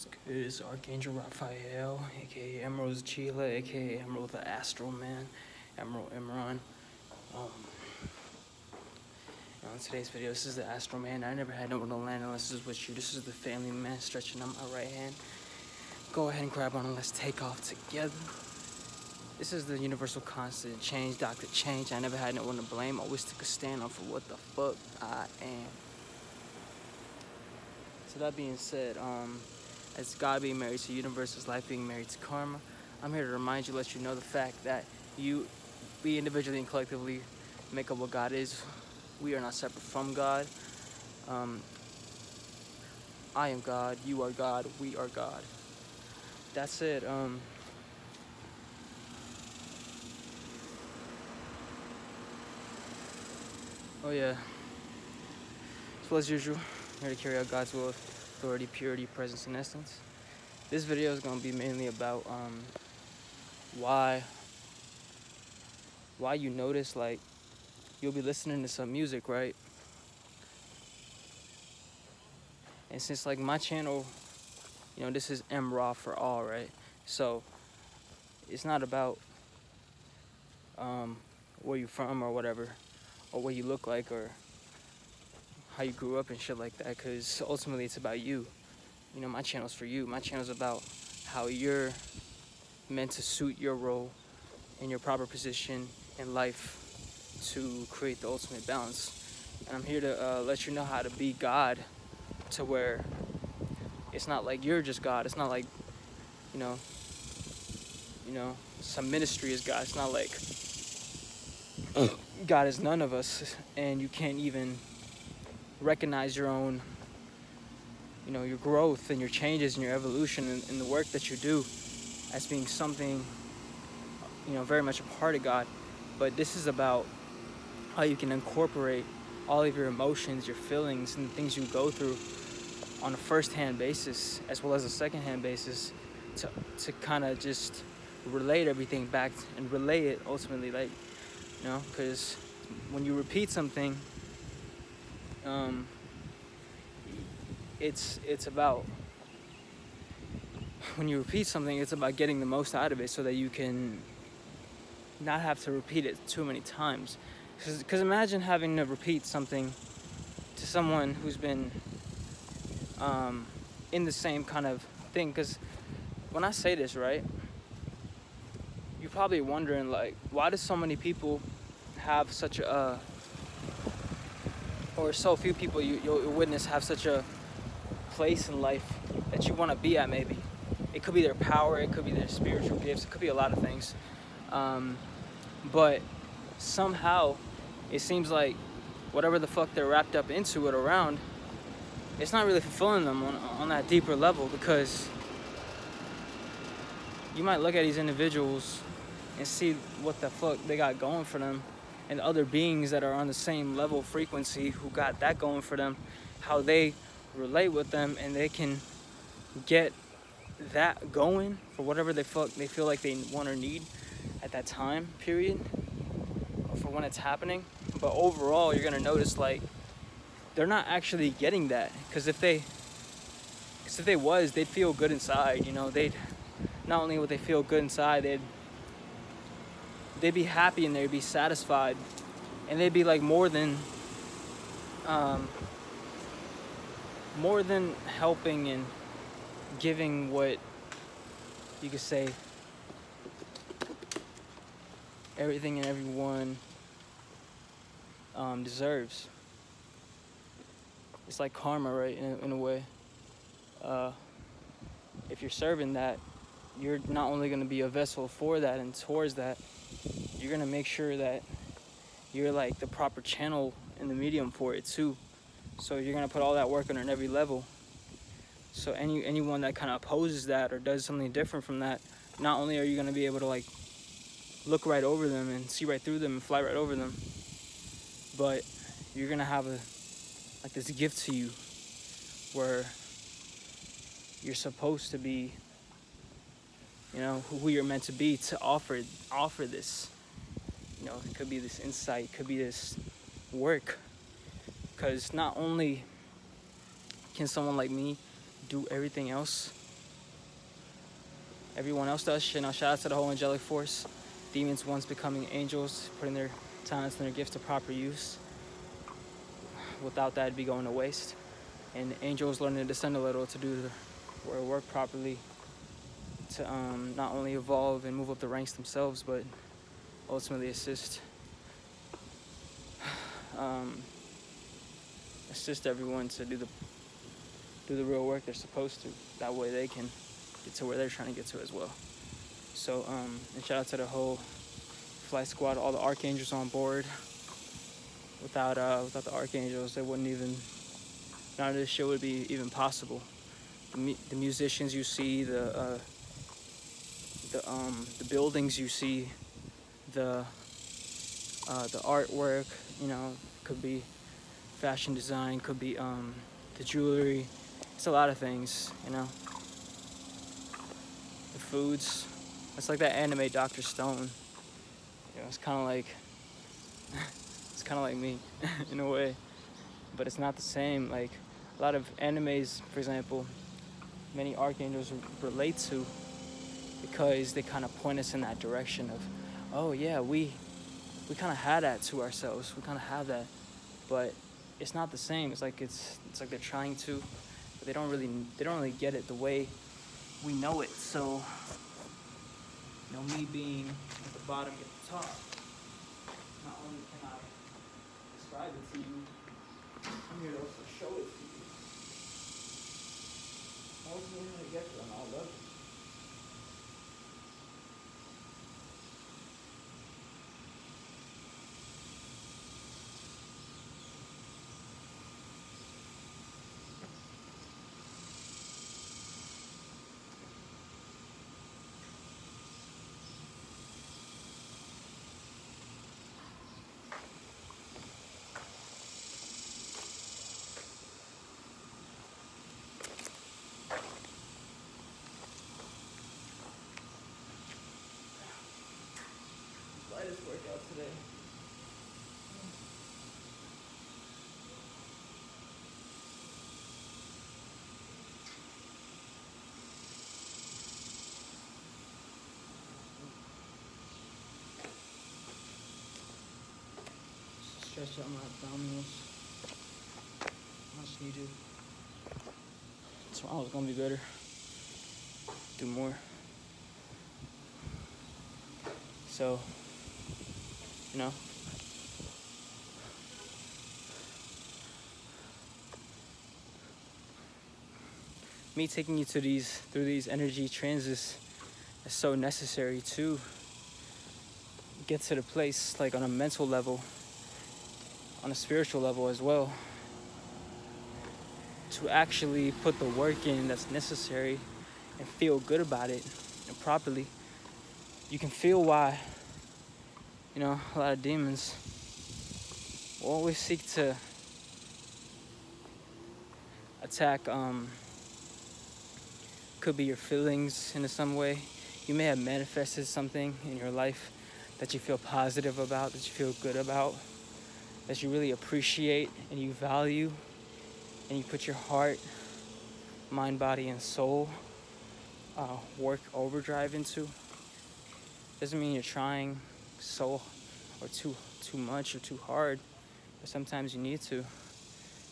What's good? It's Archangel Raphael, aka Emrall Sheila, aka Emrall the Astral Man, Emrall Imran. On today's video, this is the Astral Man. I never had no one to land unless this was with you. This is the family man stretching on my right hand. Go ahead and grab on and let's take off together. This is the universal constant, change, Dr. Change. I never had no one to blame. Always took a stand on for what the fuck I am. So that being said, as God being married to universe, as life being married to karma, I'm here to remind you, let you know the fact that we individually and collectively make up what God is. We are not separate from God. I am God, you are God, we are God. That's it. Oh yeah. So as usual, I'm here to carry out God's will, authority, purity, presence, and essence. This video is going to be mainly about why you notice, like, you'll be listening to some music, right? And since, like, my channel, you know, this is Emrall for all, right? So it's not about where you're from or whatever, or what you look like or how you grew up and shit like that, because ultimately it's about you. You know, my channel's for you. My channel's about how you're meant to suit your role in your proper position in life to create the ultimate balance. And I'm here to let you know how to be God, to where it's not like you're just God. It's not like, you know, some ministry is God. It's not like God is none of us, and you can't even recognize your own, you know, your growth and your changes and your evolution and the work that you do as being something, you know, very much a part of God. But this is about how you can incorporate all of your emotions, your feelings, and the things you go through on a first-hand basis as well as a second-hand basis to kind of just relate everything back and relay it ultimately, like, you know, because when you repeat something, it's about, when you repeat something, it's about getting the most out of it so that you can not have to repeat it too many times. Because imagine having to repeat something to someone who's been in the same kind of thing. Because when I say this, right, you're probably wondering, like, why do so many people have such a, or so few people you'll witness have such a place in life that you want to be at. Maybe it could be their power, it could be their spiritual gifts, it could be a lot of things, but somehow it seems like whatever the fuck they're wrapped up into it around, it's not really fulfilling them on that deeper level. Because you might look at these individuals and see what the fuck they got going for them, and other beings that are on the same level frequency who got that going for them, how they relate with them, and they can get that going for whatever they feel like they want or need at that time period, or for when it's happening. But overall, you're gonna notice, like, they're not actually getting that. Because if they was, they'd feel good inside. You know, they'd not only would they feel good inside, they'd be happy and they'd be satisfied, and they'd be like more than helping and giving what you could say everything and everyone deserves. It's like karma, right, in a way. If you're serving that, you're not only going to be a vessel for that and towards that, you're going to make sure that you're like the proper channel in the medium for it too. So you're going to put all that work on every level. So anyone that kind of opposes that or does something different from that, not only are you going to be able to, like, look right over them and see right through them and fly right over them, but you're going to have this gift to you where you're supposed to be, you know, who you're meant to be, to offer this. You know, it could be this insight, it could be this work. Because not only can someone like me do everything else, everyone else does. You know, shout out to the whole angelic force. Demons once becoming angels, putting their talents and their gifts to proper use. Without that, it'd be going to waste. And angels learning to descend a little to do their work properly, to not only evolve and move up the ranks themselves, but ultimately assist everyone to do the real work they're supposed to. That way they can get to where they're trying to get to as well. So and shout out to the whole flight squad, all the archangels on board. Without the archangels, there wouldn't even, none of this shit would be even possible. The musicians you see, the buildings you see, the artwork, you know, could be fashion design, could be the jewelry. It's a lot of things, you know. The foods. It's like that anime Dr. Stone. You know, it's kind of like me in a way, but it's not the same. Like a lot of animes, for example, many archangels relate to, because they kind of point us in that direction of, oh yeah, we kind of had that to ourselves. We kind of have that, but it's not the same. It's like they're trying to, but they don't really get it the way we know it. So, you know, me being at the bottom, at the top, not only can I describe it to you, I'm here to also show it to you. Ultimately, when I get to them, I'll love it. Lightest workout today. Stretch out my abdominals. Much needed. Tomorrow's gonna be better. Do more. So, you know, me taking you through these energy transits is so necessary to get to the place, like on a mental level, on a spiritual level as well, to actually put the work in that's necessary and feel good about it and properly. You can feel why, you know, a lot of demons will always seek to attack, could be your feelings in some way. You may have manifested something in your life that you feel positive about, that you feel good about, that you really appreciate and you value, and you put your heart, mind, body, and soul work overdrive into. Doesn't mean you're trying so or too much or too hard, but sometimes you need to.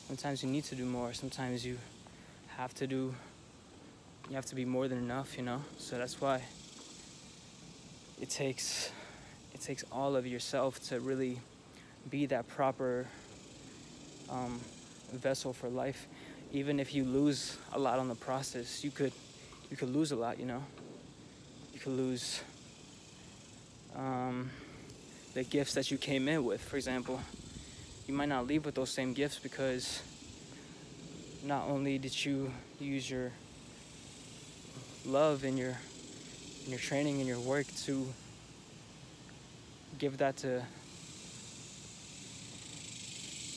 Sometimes you need to do more. Sometimes you have to be more than enough, you know. So that's why it takes all of yourself to really be that proper vessel for life. Even if you lose a lot on the process, you could lose a lot, you know. You could lose the gifts that you came in with. For example, you might not leave with those same gifts because not only did you use your love and your training and your work to give that to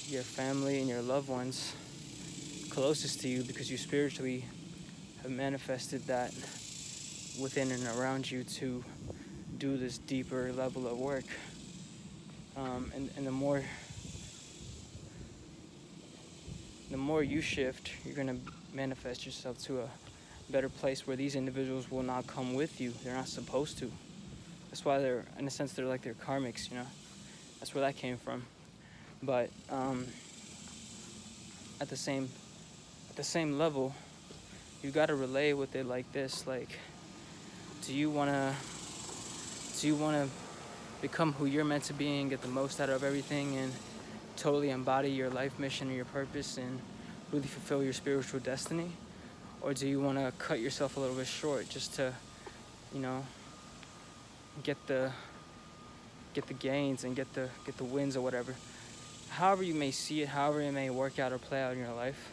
your family and your loved ones closest to you, because you spiritually have manifested that within and around you to do this deeper level of work. And the more you shift, you're gonna manifest yourself to a better place where these individuals will not come with you. They're not supposed to. That's why they're, in a sense, they're like their karmics, you know. That's where that came from. But at the same level, you gotta relay with it like this. Like, do you wanna become who you're meant to be and get the most out of everything and totally embody your life mission and your purpose and really fulfill your spiritual destiny? Or do you want to cut yourself a little bit short just to, you know, get the gains and get the wins or whatever? However you may see it, however it may work out or play out in your life,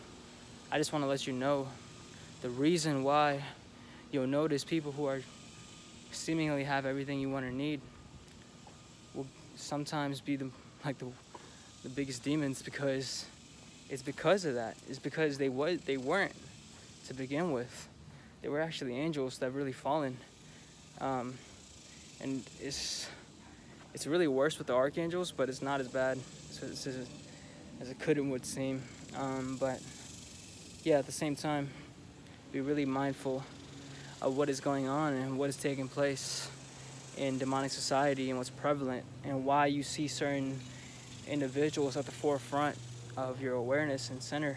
I just want to let you know the reason why you'll notice people who are seemingly have everything you want or need will sometimes be the biggest demons, because it's because of that. It's because they weren't to begin with. They were actually angels that really fallen. And it's really worse with the archangels, but it's not as bad as it could and would seem. But yeah, at the same time, be really mindful of what is going on and what is taking place in demonic society and what's prevalent, and why you see certain individuals at the forefront of your awareness and center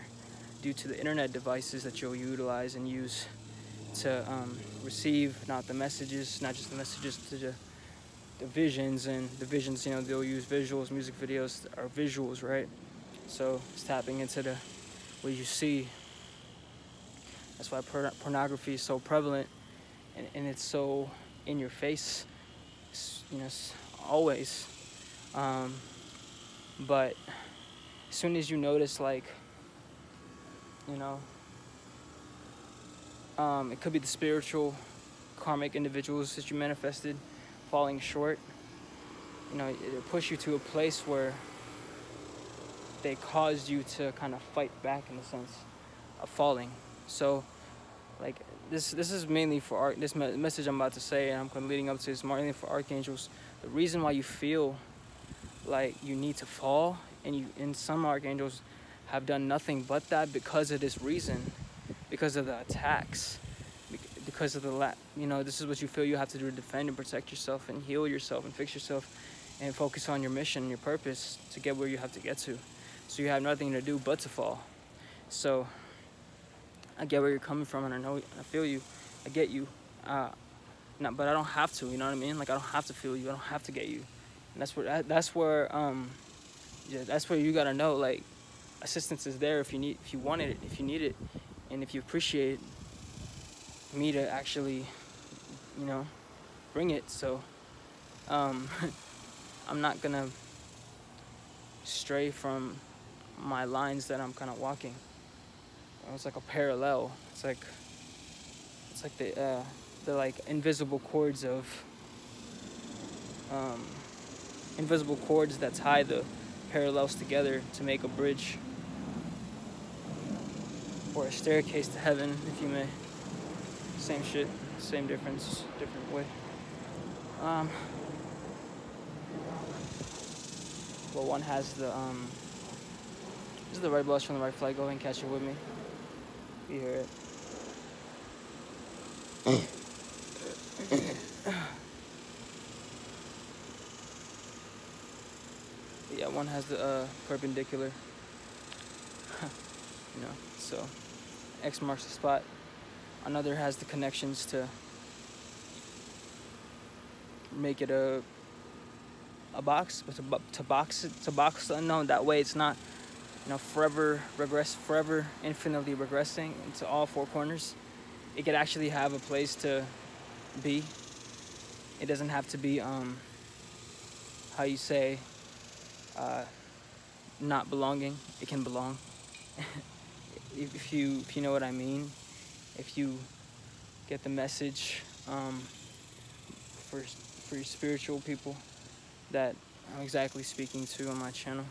due to the internet devices that you'll utilize and use to receive not just the messages to the visions. And the visions, you know, they'll use visuals. Music videos are visuals, right? So it's tapping into what you see. That's why pornography is so prevalent, and it's so in your face, you know, always. But as soon as you notice, like, you know, it could be the spiritual karmic individuals that you manifested falling short, you know, it'll push you to a place where they caused you to kind of fight back in the sense of falling. So, like, this is mainly for this message I'm about to say, and I'm leading up to, is mainly for archangels. The reason why you feel like you need to fall, and some archangels have done nothing but that, because of this reason, because of the attacks, because of you know, this is what you feel you have to do to defend and protect yourself and heal yourself and fix yourself and focus on your mission and your purpose to get where you have to get to. So you have nothing to do but to fall. So I get where you're coming from, and I feel you, I get you. But I don't have to, you know what I mean? Like, I don't have to feel you, I don't have to get you. And that's where you gotta know, like, assistance is there if you want it, if you need it, and if you appreciate me to actually, you know, bring it. So I'm not gonna stray from my lines that I'm kind of walking. It's like a parallel. It's like the like invisible cords that tie the parallels together to make a bridge, or a staircase to heaven, if you may. Same shit, same difference, different way. Well, one has the this is the right bus from the right flight. Go ahead and catch it with me. You hear it. Yeah, one has the perpendicular. You know, so X marks the spot. Another has the connections to make it a box, but to box the unknown. That way, it's not, you know, forever infinitely regressing into all four corners. It could actually have a place to be. It doesn't have to be how you say not belonging. It can belong. if you know what I mean. If you get the message for your spiritual people that I'm exactly speaking to on my channel.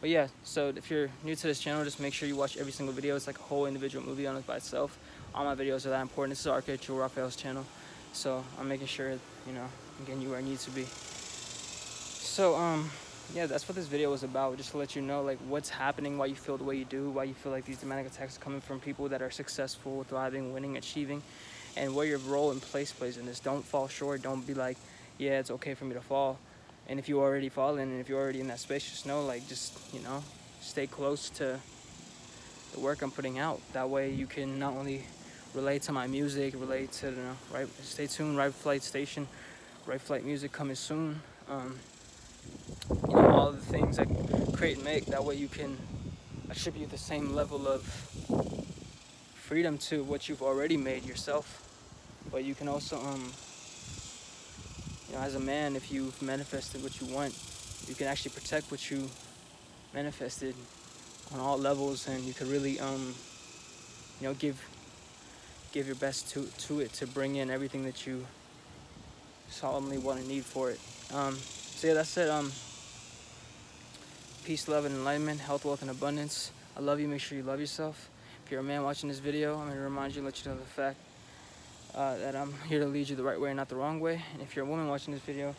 But yeah, so if you're new to this channel, just make sure you watch every single video. It's like a whole individual movie on it by itself. All my videos are that important. This is Archangel Raphael's channel, so I'm making sure, you know, I'm getting you where I need to be. So yeah, that's what this video was about, just to let you know like what's happening, why you feel the way you do, why you feel like these demonic attacks are coming from people that are successful, thriving, winning, achieving, and where your role and place plays in this. Don't fall short. Don't be like, yeah, it's okay for me to fall. And if you already fallen, and if you're already in that space, just know, like, just, you know, stay close to the work I'm putting out. That way you can not only relate to my music, relate to, you know, right, stay tuned, Right Flight Station, Right Flight music coming soon. You know, all the things I create and make. That way you can attribute the same level of freedom to what you've already made yourself. But you can also, you know, as a man, if you've manifested what you want, you can actually protect what you manifested on all levels, and you could really, you know, give your best to it, to bring in everything that you solemnly want and need for it. So yeah, that's it. Peace, love, and enlightenment, health, wealth, and abundance. I love you. Make sure you love yourself. If you're a man watching this video, I'm going to remind you, let you know the fact that I'm here to lead you the right way and not the wrong way. And if you're a woman watching this video,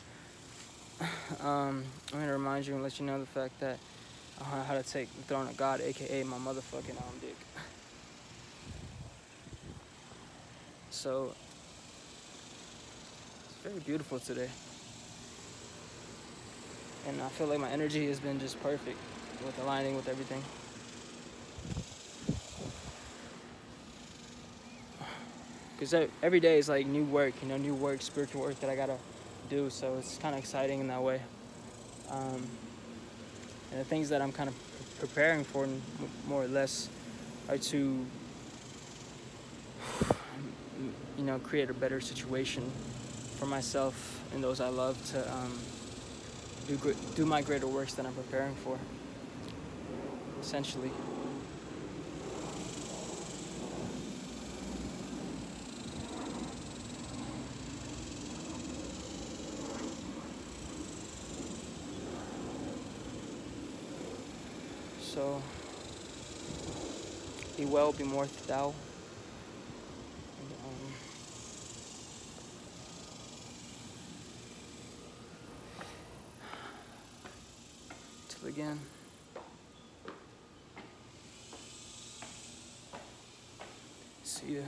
I'm going to remind you and let you know the fact that I know how to take the throne of God, aka my motherfucking dick. So it's very beautiful today, and I feel like my energy has been just perfect with aligning with everything. Because every day is like new work, you know, new work, spiritual work that I gotta do. So it's kind of exciting in that way. And the things that I'm kind of preparing for, more or less, are to, you know, create a better situation for myself and those I love, to do my greater works that I'm preparing for, essentially. So, be well, be more thou. And, till again. See ya.